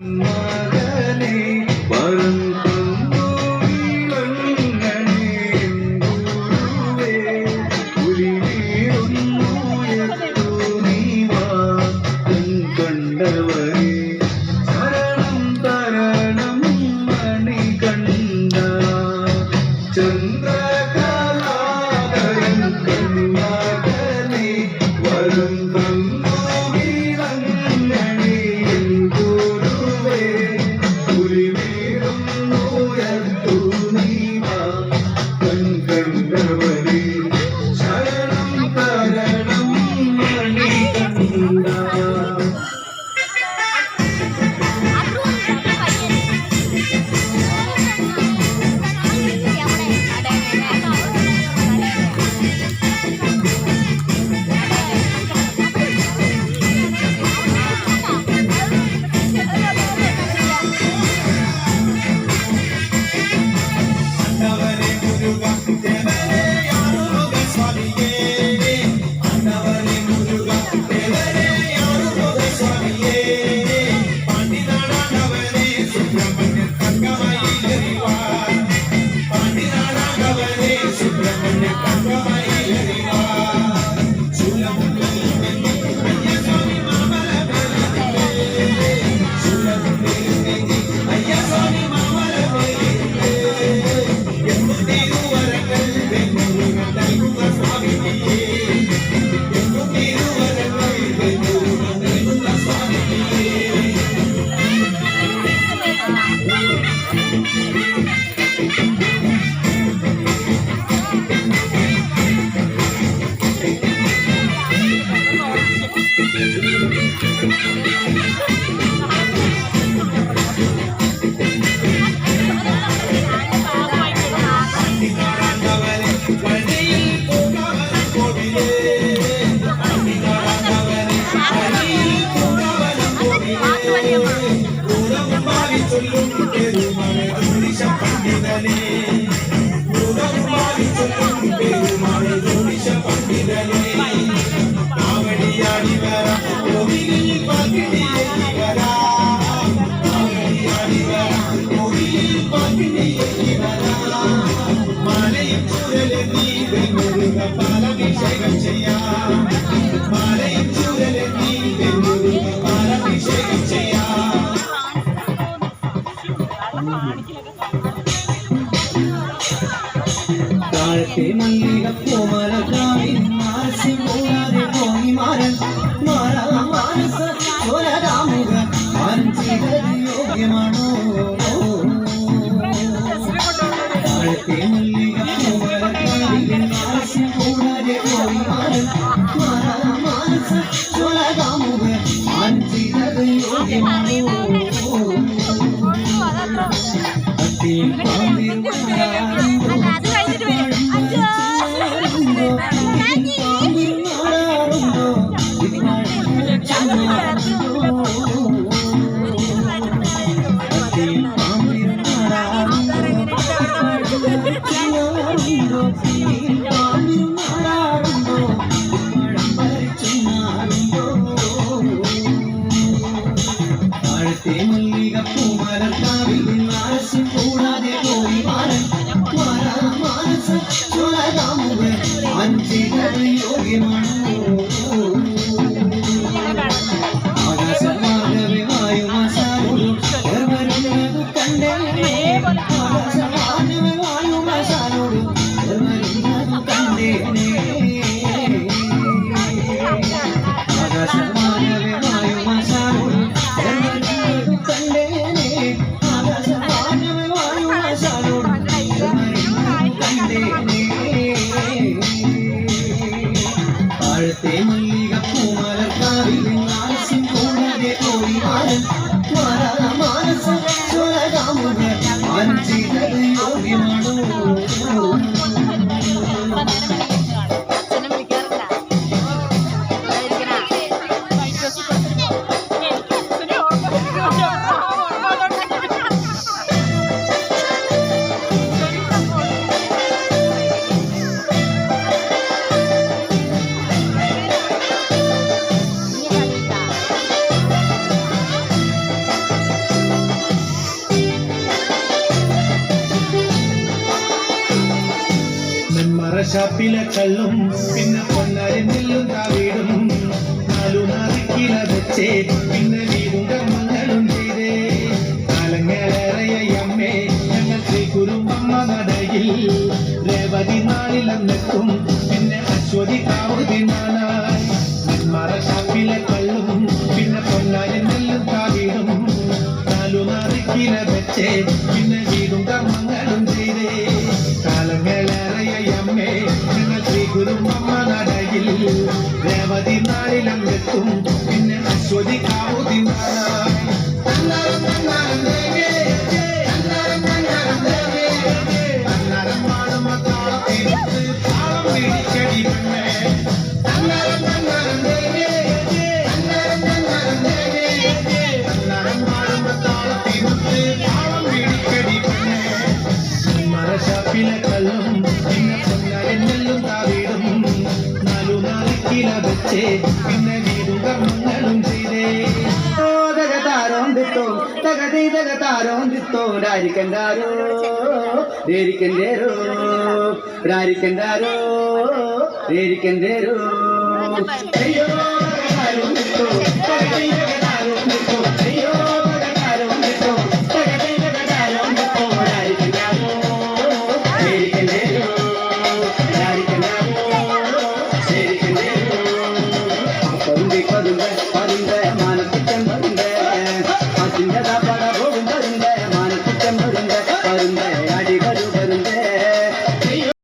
മകനെ വരം തന്നു വീളങ്ങളെ ഗുരുവേ ഉലിനീടുന്നു എത്തു നീവാ കണ്ടവരെ ശരണം തരണം മണികണ്ഠ ചന്ദ്രകലാധരൻ കന്യാകനെ വരം തന്നു വീളങ്ങളെ കണ്ടവരെ ശരണം തരണം മണികണ്ഠ താഴത്തെ മല്ലിക കോമലകാവിൻ മാനസി പോരാതെ പോയി മാരൻ മാനസ ചോരരാമുക മാരൻ ചെയ്തത് യോഗ്യമാണോ താഴത്തെ മല്ലിക കോമലകാവിൻ മാനസി പോരാതെ പോയി മാരൻ മാനസ ചോരരാമുക മാരൻ ചെയ്തത് യോഗ്യമാണോ മരശാപ്പിലെ കള്ളും പിന്നെ പൊന്നാരി നെല്ലും താവീടും നാലു നാറിക്കില വെച്ചേ പിന്നെ വീടും കർമ്മങ്ങളും ചെയ്തേ കാലങ്ങളേറെയമ്മേ ഞങ്ങൾ ശ്രീകുരുമ്പമ്മ നടയിൽ രേവതി നാളിലെന്നെത്തും പിന്നെ അശ്വതി കാവുതി നാനായി മരശാപ്പിലെ കള്ളും പിന്നെ പൊന്നാരി നെല്ലും താവീടും നാലു നാറിക്കില വെച്ചേ പിന്നെ വീടും കർമ്മങ്ങളും ചെയ്തേ കാലങ്ങളേറെയമ്മേ ഞങ്ങൾ ശ്രീകുരുമ്പമ്മ നടയിൽ രേവതി നാളിലെത്തും പിന്നെ അശ്വതി കാവുതി നാനായി മരശാപ്പിലെ കള്ളും പിന്നെ പൊന്നാരെന്നെല്ലും താവീടും നാലു നാളിക്കില വെച്ചേ പിന്നെ വീടും കർമ്മങ്ങളും ചെയ്തേ തകതാരോന്തിത്തോ തകതാരോന്തിത്തോ രാരിക്കണ്ടാരോ രാരിക്കണ്ടേരോ അയ്യോ